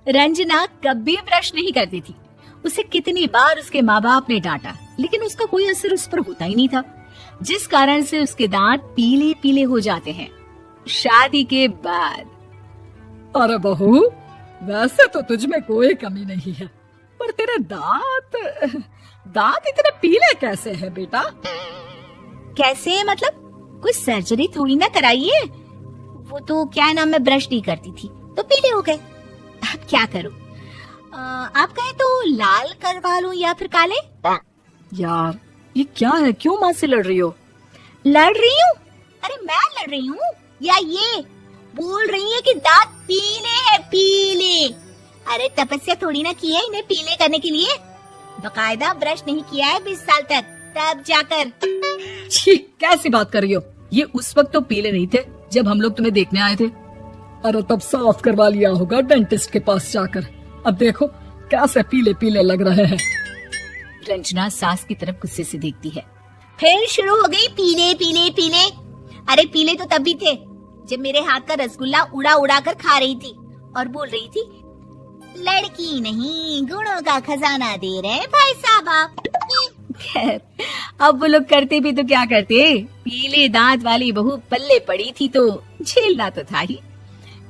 रंजना कभी ब्रश नहीं करती थी। उसे कितनी बार उसके माँ बाप ने डांटा, लेकिन उसका कोई असर उस पर होता ही नहीं था, जिस कारण से उसके दांत पीले पीले हो जाते हैं। शादी के बाद अरे बहू, वैसे तो तुझ में कोई कमी नहीं है, पर तेरे दांत इतने पीले कैसे हैं बेटा? कैसे मतलब? कोई सर्जरी थोड़ी ना कराइए। वो तो क्या नाम, मैं ब्रश नहीं करती थी तो पीले हो गए। अब क्या करूं? आप कहें तो लाल करवा लूं या फिर काले? यार ये क्या है, क्यों माँ से लड़ रही हो? लड़ रही हूँ? अरे मैं लड़ रही हूँ या ये बोल रही है कि दांत पीले हैं, पीले। अरे तपस्या थोड़ी ना की है इन्हें पीले करने के लिए, बकायदा ब्रश नहीं किया है 20 साल तक, तब जाकर। छी, कैसी बात कर रही हो? ये उस वक्त तो पीले नहीं थे जब हम लोग तुम्हें देखने आए थे। अरे तब साफ करवा लिया होगा डेंटिस्ट के पास जाकर। अब देखो कैसे पीले पीले लग रहे हैं। रंजना सास की तरफ गुस्से से देखती है। फिर शुरू हो गई पीले पीले पीले। अरे पीले तो तब भी थे जब मेरे हाथ का रसगुल्ला उड़ा उड़ा कर खा रही थी और बोल रही थी, लड़की नहीं गुणों का खजाना दे रहे भाई साहब आप। खैर, अब वो लोग करते भी तो क्या करते, पीले दांत वाली बहू पल्ले पड़ी थी तो झेलना तो था ही।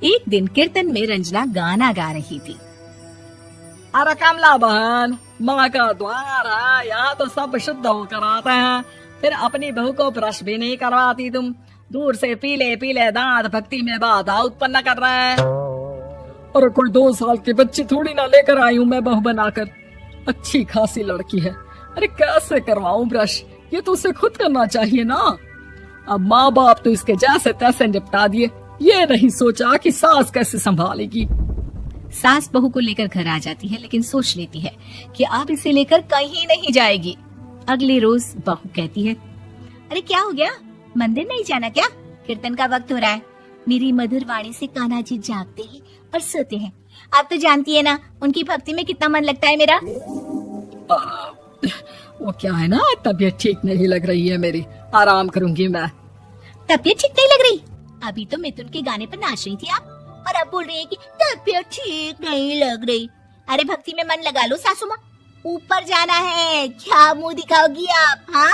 एक दिन कीर्तन में रंजना गाना गा रही थी। अरे कमला बहन, माँ का द्वार है, यहाँ तो सब शुद्ध होकर आते हैं, फिर अपनी बहू को ब्रश भी नहीं करवाती तुम। दूर से पीले पीले दांत भक्ति में बाधा उत्पन्न कर रहे हैं। अरे कोई 2 साल की बच्ची थोड़ी ना लेकर आई हूँ मैं बहू बनाकर, अच्छी खासी लड़की है। अरे कैसे करवाऊं ब्रश, ये तो उसे खुद करना चाहिए ना। अब माँ बाप तो इसके जैसे तैसे निपटा दिए, ये नहीं सोचा कि सास कैसे संभालेगी। सास बहू को लेकर घर आ जाती है, लेकिन सोच लेती है कि अब इसे लेकर कहीं नहीं जाएगी। अगले रोज बहू कहती है, अरे क्या हो गया, मंदिर नहीं जाना क्या? कीर्तन का वक्त हो रहा है। मेरी मधुर वाणी से कान्हा जी जागते हैं और सोते हैं। आप तो जानती है ना उनकी भक्ति में कितना मन लगता है मेरा। वो क्या है ना, तबीयत ठीक नहीं लग रही है मेरी, आराम करूंगी मैं। तबीयत ठीक नहीं लग रही? अभी तो मिथुन के गाने पर नाच रही थी आप, और अब बोल रही है कि तबीयत ठीक नहीं लग रही। अरे भक्ति में मन लगा लो सासू माँ, ऊपर जाना है, क्या मुंह दिखाओगी आप? हाँ,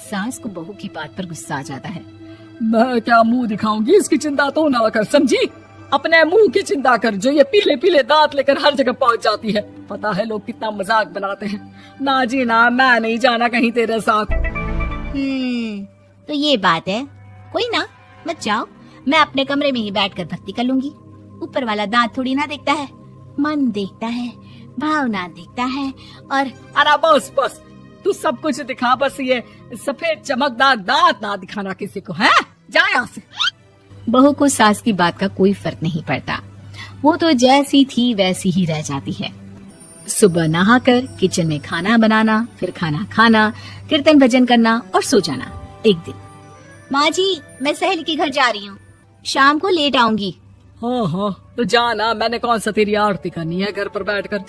सास को बहू की बात पर गुस्सा आ जाता है। मैं क्या मुंह दिखाऊंगी, इसकी चिंता तो ना कर, समझी? अपने मुंह की चिंता कर, जो ये पीले पीले दांत लेकर हर जगह पहुंच जाती है। पता है लोग कितना मजाक बनाते हैं। ना जी ना, मैं नहीं जाना कहीं तेरे साथ। तो ये बात है, कोई ना, मत जाओ, मैं अपने कमरे में ही बैठकर भक्ति कर लूंगी। ऊपर वाला दांत थोड़ी ना देखता है, मन देखता है, भावना देखता है। और अरे बस बस, तू सब कुछ दिखा, बस ये सफेद चमकदार दांत ना दिखाना किसी को, है? जा यहाँ से। बहू को सास की बात का कोई फर्क नहीं पड़ता, वो तो जैसी थी वैसी ही रह जाती है। सुबह नहाकर किचन में खाना बनाना, फिर खाना खाना, कीर्तन भजन करना और सो जाना। एक दिन, माँ जी मैं सहेली के घर जा रही हूँ, शाम को लेट आऊंगी। हाँ, तो जाना, मैंने कौन सा तेरी आरती करनी है घर पर बैठकर।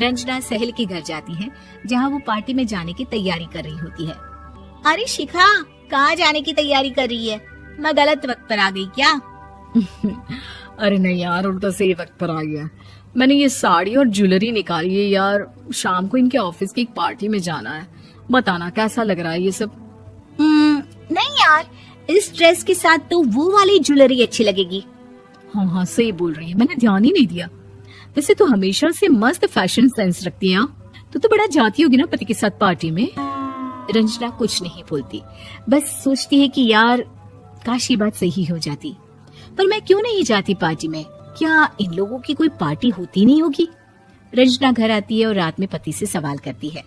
रंजना सहेली के घर जाती है, जहाँ वो पार्टी में जाने की तैयारी कर रही होती है। अरे शिखा, कहाँ जाने की तैयारी कर रही है? मैं गलत वक्त पर आ गई क्या? अरे नहीं यार, उल्टा सही वक्त पर आई है। मैंने ये साड़ी और ज्वेलरी निकाली है यार, शाम को इनके ऑफिस की एक पार्टी में जाना है। बताना कैसा लग रहा है ये सब? नहीं यार, इस ड्रेस के साथ तो वो वाली ज्वेलरी अच्छी लगेगी। हाँ, सही बोल रही है, मैंने ध्यान ही नहीं दिया। वैसे तो हमेशा से मस्त फैशन सेंस रखती है। तो बड़ा जाती होगी ना पति के साथ पार्टी में। रंजना कुछ नहीं बोलती, बस सोचती है कि यार काश ये बात सही हो जाती, पर मैं क्यों नहीं जाती पार्टी में? क्या इन लोगों की कोई पार्टी होती नहीं होगी? रंजना घर आती है और रात में पति से सवाल करती है,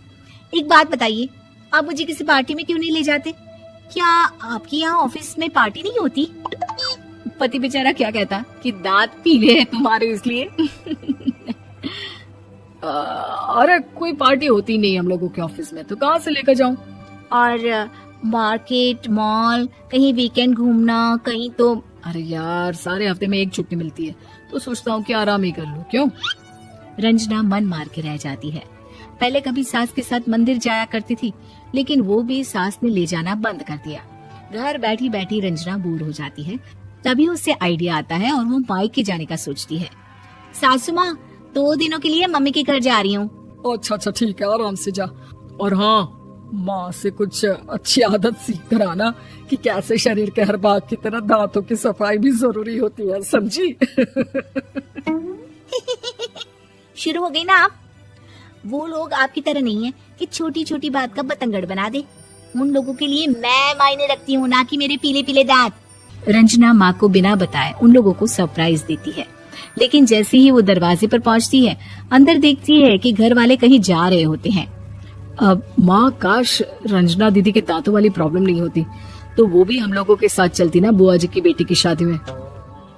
एक बात बताइए, आप मुझे किसी पार्टी में क्यों नहीं ले जाते? क्या आपके यहाँ ऑफिस में पार्टी नहीं होती? पति बेचारा क्या कहता कि दांत पीले हैं तुम्हारे इसलिए। अरे कोई पार्टी होती नहीं हम लोगों के ऑफिस में, तो कहाँ से लेकर जाऊं? और मार्केट, मॉल, कहीं वीकेंड घूमना, कहीं तो। अरे यार, सारे हफ्ते में एक छुट्टी मिलती है, तो सोचता हूँ कि आराम ही कर लूं। क्यों? रंजना मन मार के रह जाती है। पहले कभी सास के साथ मंदिर जाया करती थी, लेकिन वो भी सास ने ले जाना बंद कर दिया। घर बैठी बैठी रंजना बोर हो जाती है। तभी उसे आइडिया आता है और वो मायके जाने का सोचती है। सासू माँ 2 दिनों के लिए मम्मी के घर जा रही हूँ। अच्छा अच्छा ठीक है, आराम से जा। और हाँ, माँ से कुछ अच्छी आदत सीख कर आना कि कैसे शरीर के हर भाग की तरह दांतों की सफाई भी जरूरी होती है, समझी? शुरू हो गई ना आप। वो लोग आपकी तरह नहीं है कि छोटी छोटी बात का बतंगड़ बना दे। उन लोगों के लिए मैं मायने रखती हूँ, ना कि मेरे पीले पीले दांत। रंजना माँ को बिना बताए उन लोगों को सरप्राइज देती है, लेकिन जैसे ही वो दरवाजे पर पहुंचती है, अंदर देखती है कि घर वाले कहीं जा रहे होते हैं। अब माँ, काश रंजना दीदी के दांतों वाली प्रॉब्लम नहीं होती तो वो भी हम लोगों के साथ चलती ना बुआ जी की बेटी की शादी में।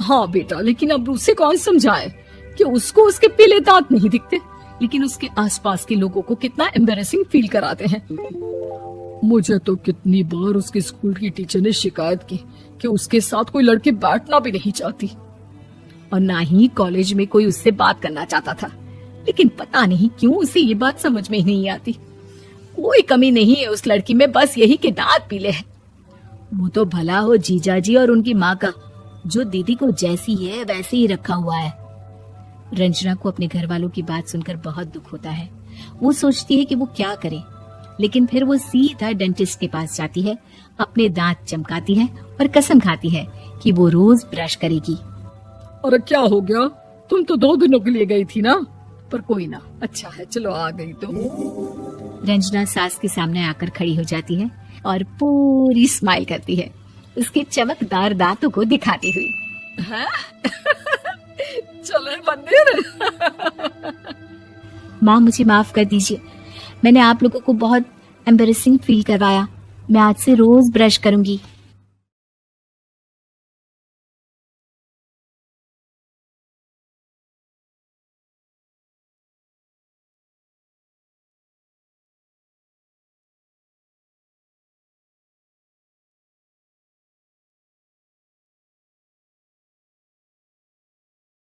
हाँ बेटा, लेकिन अब उसे कौन समझाए कि उसको उसके पीले दांत नहीं दिखते, लेकिन उसके आसपास के लोगों को कितना एम्बैरेसिंग फील कराते हैं। मुझे तो कितनी बार उसके स्कूल की टीचर ने शिकायत की कि उसके साथ कोई लड़की बैठना भी नहीं चाहती, और ना ही कॉलेज में कोई उससे बात करना चाहता था। लेकिन पता नहीं क्यों उसे ये बात समझ में ही नहीं आती। कोई कमी नहीं है उस लड़की में, बस यही कि दांत पीले हैं। वो तो भला हो जीजा जी और उनकी माँ का, जो दीदी को जैसी है वैसे ही रखा हुआ है। रंजना को अपने घर वालों की बात सुनकर बहुत दुख होता है। वो सोचती है कि वो क्या करे, लेकिन फिर वो सीधा डेंटिस्ट के पास जाती है, अपने दांत चमकाती है और कसम खाती है कि वो रोज ब्रश करेगी। अरे क्या हो गया, तुम तो 2 दिनों के लिए गई थी ना। पर कोई ना, अच्छा है, चलो आ गई तो। रंजना सास के सामने आकर खड़ी हो जाती है और पूरी स्माइल करती है, उसके चमकदार दांतों को दिखाती हुई। हैं? चले मंदिर। माँ मुझे माफ कर दीजिए, मैंने आप लोगों को बहुत एम्बैरेसिंग फील करवाया। मैं आज से रोज ब्रश करूंगी।